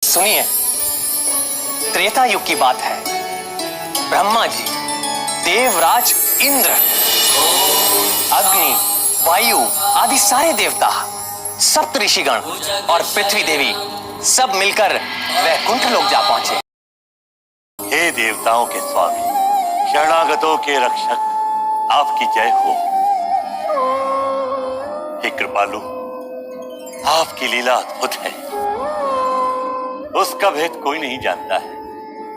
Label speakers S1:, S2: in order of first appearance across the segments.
S1: सुनिए, त्रेता युग की बात है। ब्रह्मा जी, देवराज इंद्र, अग्नि, वायु आदि सारे देवता, सप्त ऋषिगण और पृथ्वी देवी सब मिलकर वैकुंठ लोक जा पहुंचे।
S2: हे देवताओं के स्वामी, शरणागतों के रक्षक, आपकी जय हो। हे कृपालु, आपकी लीला अद्भुत है। उसका भेद कोई नहीं जानता है,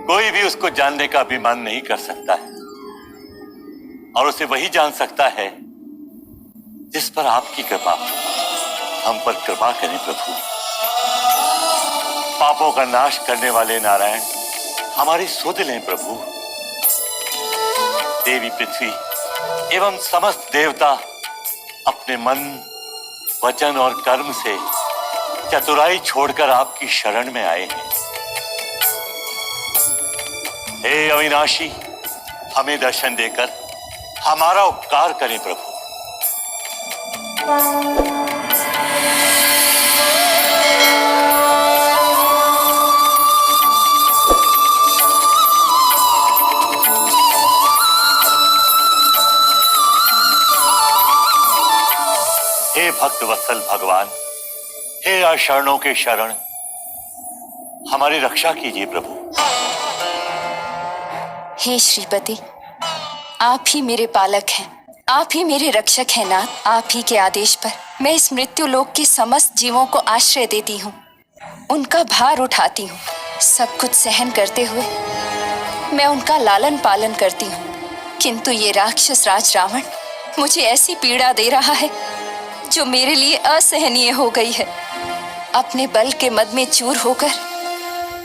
S2: कोई भी उसको जानने का अभिमान नहीं कर सकता है, और उसे वही जान सकता है जिस पर आपकी कृपा। हम पर कृपा करें प्रभु। पापों का नाश करने वाले नारायण, हमारी सुध लें प्रभु। देवी पृथ्वी एवं समस्त देवता अपने मन, वचन और कर्म से चतुराई छोड़कर आपकी शरण में आए हैं। हे अविनाशी, हमें दर्शन देकर हमारा उपकार करें प्रभु। हे भक्त वत्सल भगवान, हे अशरणों के शरण, हमारी रक्षा कीजिए प्रभु।
S3: हे श्रीपति, आप ही मेरे पालक हैं, आप ही मेरे रक्षक हैं नाथ। आप ही के आदेश पर मैं इस मृत्यु लोक के समस्त जीवों को आश्रय देती हूँ, उनका भार उठाती हूँ। सब कुछ सहन करते हुए मैं उनका लालन पालन करती हूँ, किंतु ये राक्षस राज रावण मुझे ऐसी पीड़ा दे रहा है जो मेरे लिए असहनीय हो गई है। अपने बल के मद में चूर होकर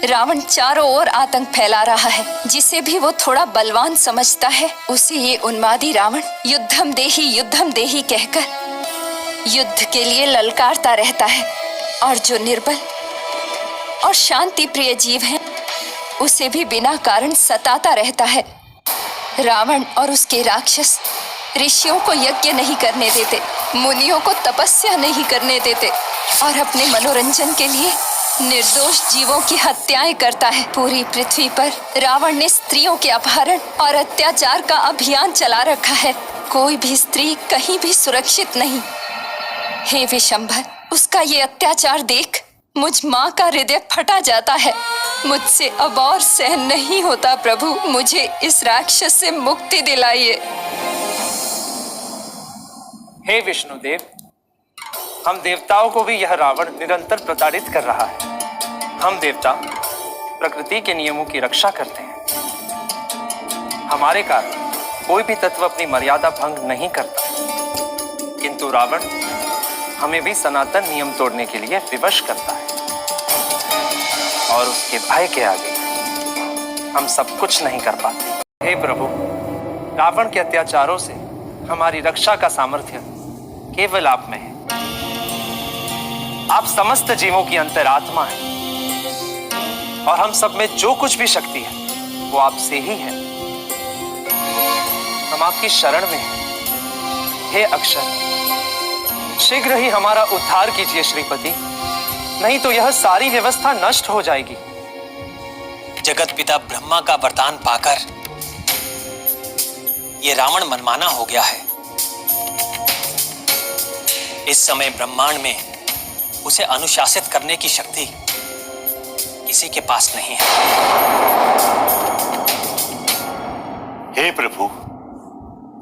S3: रावण चारों ओर आतंक फैला रहा है। जिसे भी वो थोड़ा बलवान समझता है, उसे ये उन्मादी रावण युद्धम देही कहकर युद्ध के लिए ललकारता रहता है, और जो निर्बल और शांति प्रिय जीव है उसे भी बिना कारण सताता रहता है। रावण और उसके राक्षस ऋषियों को यज्ञ नहीं करने देते, मुनियों को तपस्या नहीं करने देते, और अपने मनोरंजन के लिए निर्दोष जीवों की हत्याएं करता है। पूरी पृथ्वी पर रावण ने स्त्रियों के अपहरण और अत्याचार का अभियान चला रखा है। कोई भी स्त्री कहीं भी सुरक्षित नहीं। हे विशंभर, उसका ये अत्याचार देख मुझ माँ का हृदय फटा जाता है। मुझसे अब और सहन नहीं होता प्रभु, मुझे इस राक्षस से मुक्ति दिलाइए।
S4: हे विष्णुदेव, हम देवताओं को भी यह रावण निरंतर प्रताड़ित कर रहा है। हम देवता प्रकृति के नियमों की रक्षा करते हैं, हमारे कारण कोई भी तत्व अपनी मर्यादा भंग नहीं करता, किंतु रावण हमें भी सनातन नियम तोड़ने के लिए विवश करता है, और उसके भय के आगे हम सब कुछ नहीं कर पाते। हे प्रभु, रावण के अत्याचारों से हमारी रक्षा का सामर्थ्य केवल आप में है। आप समस्त जीवों की अंतरात्मा हैं, और हम सब में जो कुछ भी शक्ति है वो आपसे ही है। हम आपकी शरण में हैं। हे अक्षर, शीघ्र ही हमारा उद्धार कीजिए श्रीपति, नहीं तो यह सारी व्यवस्था नष्ट हो जाएगी।
S1: जगत पिता ब्रह्मा का वरदान पाकर ये रावण मनमाना हो गया है। इस समय ब्रह्मांड में उसे अनुशासित करने की शक्ति किसी के पास नहीं है।
S2: हे प्रभु,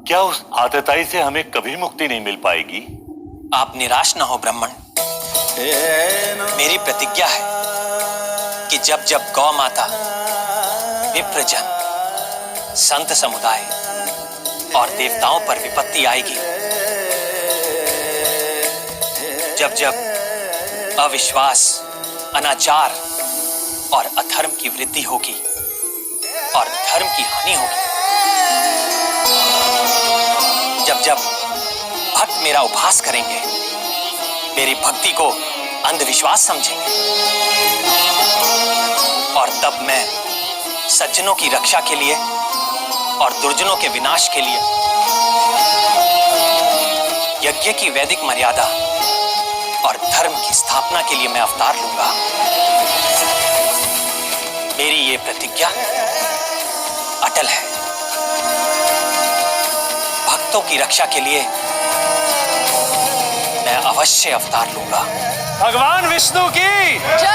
S2: क्या उस आतताई से हमें कभी मुक्ति नहीं मिल पाएगी?
S1: आप निराश न हो ब्राह्मण। मेरी प्रतिज्ञा है कि जब जब गौ माता, विप्रजन, संत समुदाय और देवताओं पर विपत्ति आएगी, जब जब अविश्वास, अनाचार और अधर्म की वृद्धि होगी और धर्म की हानि होगी, जब जब भक्त मेरा उपहास करेंगे, मेरी भक्ति को अंधविश्वास समझेंगे, और तब मैं सज्जनों की रक्षा के लिए और दुर्जनों के विनाश के लिए यज्ञ की वैदिक मर्यादा और धर्म की स्थापना के लिए मैं अवतार लूंगा। ये प्रतिज्ञा अटल है। भक्तों की रक्षा के लिए मैं अवश्य अवतार लूंगा।
S4: भगवान विष्णु की
S3: जय।